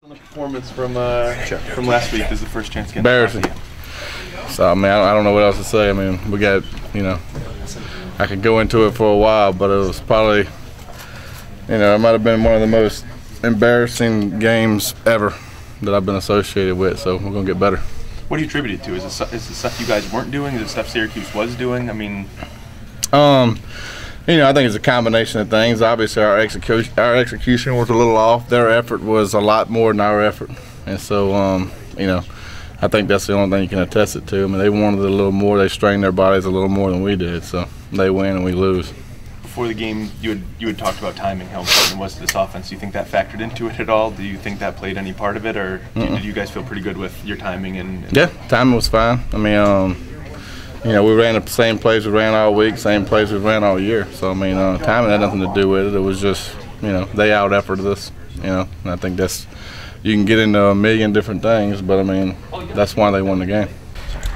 On the performance from last week, this is the first chance getting embarrassing. So, I mean, I don't know what else to say. I mean, we got, I could go into it for a while, but it was probably, it might have been one of the most embarrassing games ever that I've been associated with, so we're going to get better. What do you attribute it to? Is it stuff you guys weren't doing? Is it stuff Syracuse was doing? I mean, I think it's a combination of things. Obviously, our execution was a little off. Their effort was a lot more than our effort, and so I think that's the only thing you can attest it to. I mean, they wanted it a little more. They strained their bodies a little more than we did, so they win and we lose. Before the game, you had talked about timing, how important it was to this offense. Do you think that factored into it at all? Do you think that played any part of it, or did you guys feel pretty good with your timing? Yeah, timing was fine. I mean, we ran the same plays we ran all week, same plays we ran all year. So, I mean, timing had nothing to do with it. It was just, they out-efforted us, and I think that's – you can get into a million different things, but, I mean, that's why they won the game.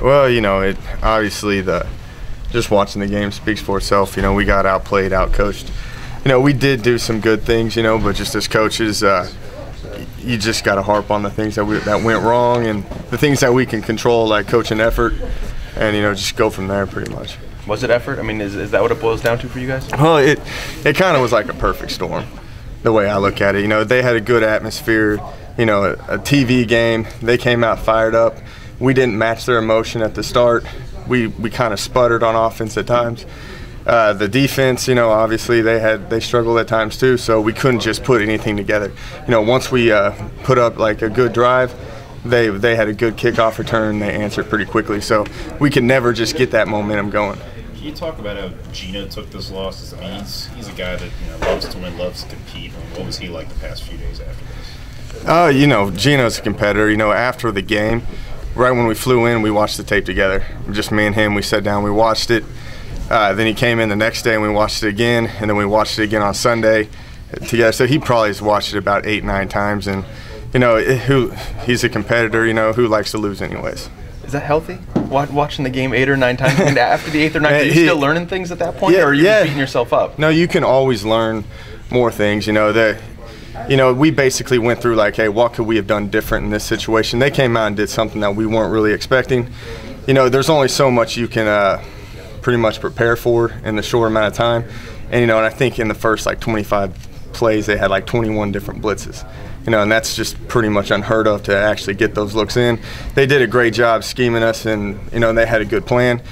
Well, it obviously just watching the game speaks for itself. We got outplayed, outcoached. We did do some good things, but just as coaches, you just got to harp on the things that went wrong and the things that we can control, like coaching effort, and just go from there pretty much. Was it effort? I mean, is that what it boils down to for you guys? Well, it kind of was like a perfect storm, the way I look at it. They had a good atmosphere, a TV game. They came out fired up. We didn't match their emotion at the start. We kind of sputtered on offense at times. The defense, obviously they struggled at times too, so we couldn't just put anything together. Once we put up like a good drive, they had a good kickoff return. They answered pretty quickly, so we could never just get that momentum going. Can you talk about how Gino took this loss? I mean, he's a guy that loves to win, loves to compete. What was he like the past few days after this? Gino's a competitor. After the game, right when we flew in, we watched the tape together. Just me and him. We sat down, we watched it. Then he came in the next day and we watched it again, and then we watched it again on Sunday together. So he probably has watched it about 8-9 times, and he's a competitor. Who likes to lose anyways. Is that healthy? Watching the game 8 or 9 times, and after the 8th or 9th, are you still learning things at that point, or are you just beating yourself up? No, you can always learn more things. We basically went through like, hey, what could we have done different in this situation? They came out and did something that we weren't really expecting. There's only so much you can pretty much prepare for in the short amount of time. And, and I think in the first, 25 plays, they had, 21 different blitzes. And that's just pretty much unheard of to actually get those looks in. They did a great job scheming us, and, they had a good plan.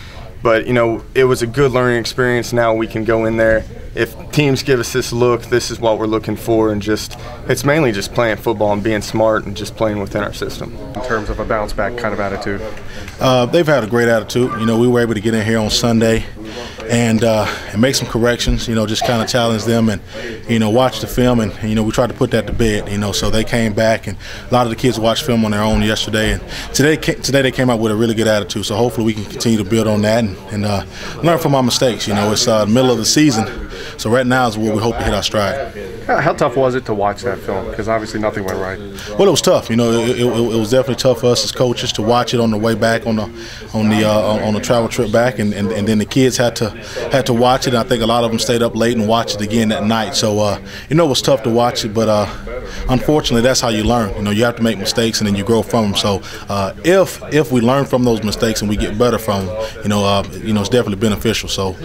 But, it was a good learning experience. Now we can go in there. If teams give us this look, this is what we're looking for, and it's mainly just playing football and being smart and just playing within our system. In terms of a bounce-back kind of attitude? They've had a great attitude. We were able to get in here on Sunday and make some corrections, just kind of challenge them and, watch the film, and, we tried to put that to bed, so they came back, and a lot of the kids watched film on their own yesterday, and today they came out with a really good attitude, so hopefully we can continue to build on that and learn from our mistakes. It's the middle of the season, so right now is where we hope to hit our stride. How tough was it to watch that film? Because obviously nothing went right. Well, it was tough. It was definitely tough for us as coaches to watch it on the way back on the travel trip back, and then the kids had to watch it. And I think a lot of them stayed up late and watched it again that night. So it was tough to watch it, but unfortunately that's how you learn. You have to make mistakes and then you grow from them. So if we learn from those mistakes and we get better from them, it's definitely beneficial. So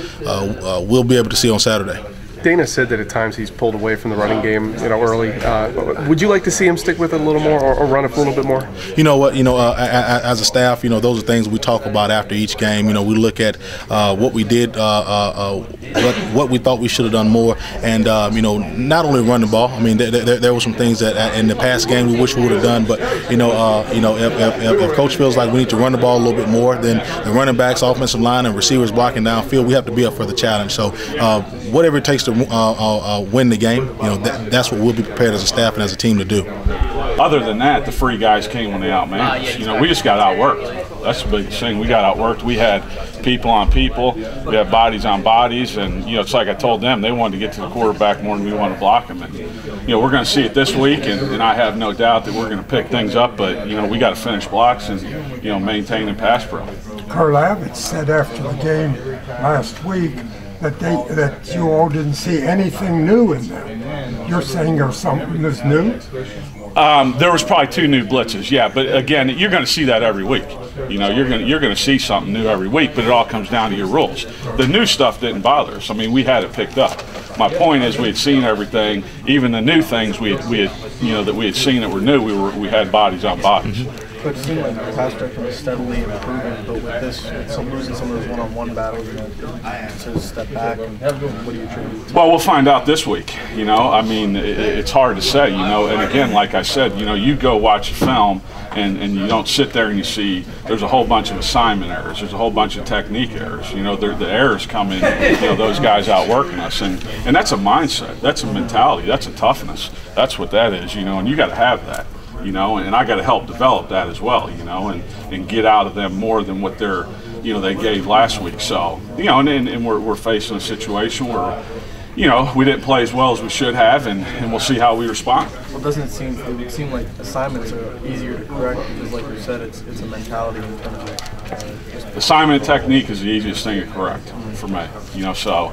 we'll be able to see on Saturday. Dana said that at times he's pulled away from the running game, early. Would you like to see him stick with it a little more, or run it a little bit more? You know what? As a staff, those are things we talk about after each game. We look at what we did, what we thought we should have done more, and not only run the ball. I mean, there were some things that in the past game we wish we would have done. But if coach feels like we need to run the ball a little bit more, then the running backs, offensive line, and receivers blocking downfield, we have to be up for the challenge. So whatever it takes to win the game, that's what we'll be prepared as a staff and as a team to do. Other than that, the free guys came when they outmanned us. We just got outworked. That's the big thing. We got outworked. We had people on people. We had bodies on bodies, and it's like I told them, they wanted to get to the quarterback more than we wanted to block him. And we're going to see it this week, and I have no doubt that we're going to pick things up. But we got to finish blocks and maintain and pass pro. Karlavich said after the game last week that you all didn't see anything new in them. You're saying there's something that's new? There was probably 2 new blitzes, yeah. But again, you're going to see that every week. You know, you're going to see something new every week. But it all comes down to your rules. The new stuff didn't bother us. I mean, we had it picked up. My point is, we had seen everything, even the new things we had that we had seen that were new. We had bodies on bodies. But it seemed like the pass rush was steadily improving, but with this, losing some of those one-on-one battles, to step back, and what do you attribute to? Well, we'll find out this week. You know, I mean, it's hard to say. You know, and again, like I said, you know, you go watch a film, and you don't sit there and you see there's a whole bunch of assignment errors, there's a whole bunch of technique errors. You know, the errors come in. You know, those guys outworking us, and that's a mindset, that's a mentality, that's a toughness. That's what that is. You know, and you got to have that. You know, and I got to help develop that as well, you know, and get out of them more than what they gave last week. So, you know, and we're facing a situation where, you know, we didn't play as well as we should have, and we'll see how we respond. Well, doesn't it would seem like assignments are easier to correct because, like you said, it's a mentality in terms of assignment technique is the easiest thing to correct for me, you know, so,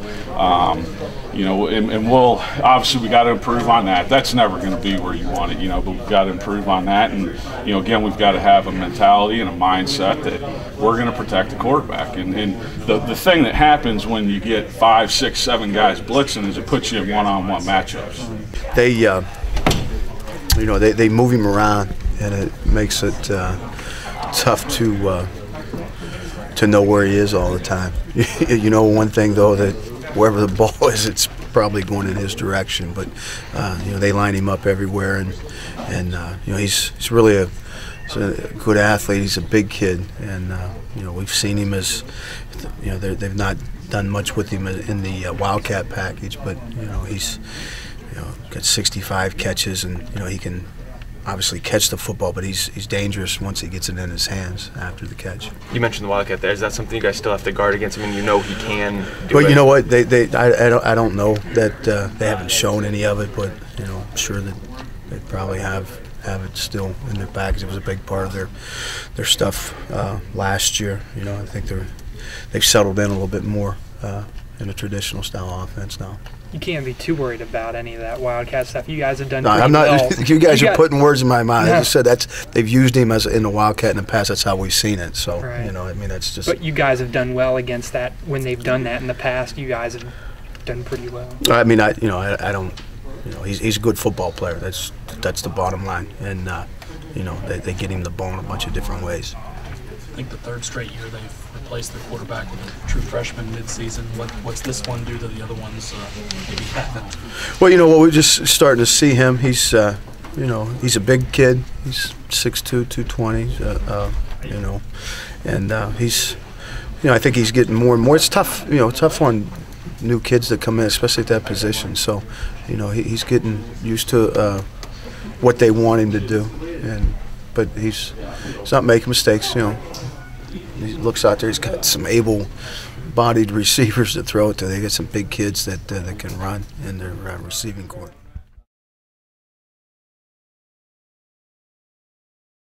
you know, and we'll, obviously we got to improve on that. That's never going to be where you want it, you know, but we've got to improve on that, and, you know, again, we've got to have a mentality and a mindset that we're going to protect the quarterback, and the thing that happens when you get 5, 6, 7 guys blitzing is it puts you in one-on-one matchups. They, you know, they move him around, and it makes it tough to know where he is all the time. You know, one thing though, that wherever the ball is, it's probably going in his direction. But you know, they line him up everywhere, and you know, he's really a good athlete. He's a big kid, and you know, we've seen him as, you know, they've not done much with him in the Wildcat package, but you know, he's, you know, got 65 catches, and you know, he can obviously catch the football, but he's dangerous once he gets it in his hands after the catch. You mentioned the Wildcat there. Is that something you guys still have to guard against? I mean, you know he can do well, it. You know what? I don't know that they haven't shown any of it, but you know, I'm sure that they probably have it still in their package. It was a big part of their stuff last year. You know, I think they've settled in a little bit more in a traditional style offense now. You can't be too worried about any of that Wildcat stuff. You guys have done no, pretty I'm not, well. You guys are putting words in my mind. Yeah. I just said they've used him as in the Wildcat in the past. That's how we've seen it. So, right. You know, I mean, that's just. But you guys have done well against that. When they've done that in the past, you guys have done pretty well. I mean, I don't. You know, he's a good football player. That's the bottom line. And you know, they get him the ball in a bunch of different ways. I think the third straight year they've replaced their quarterback with a true freshman mid-season. What's this one do to the other ones maybe haven't? Well, you know, we're just starting to see him. He's, you know, he's a big kid. He's 6'2", 220. You know, and he's, you know, I think he's getting more and more. It's tough, you know, tough on new kids that come in, especially at that position. So, you know, he's getting used to what they want him to do, but he's not making mistakes, you know. He looks out there, he's got some able-bodied receivers to throw it to. They got some big kids that can run in their receiving court.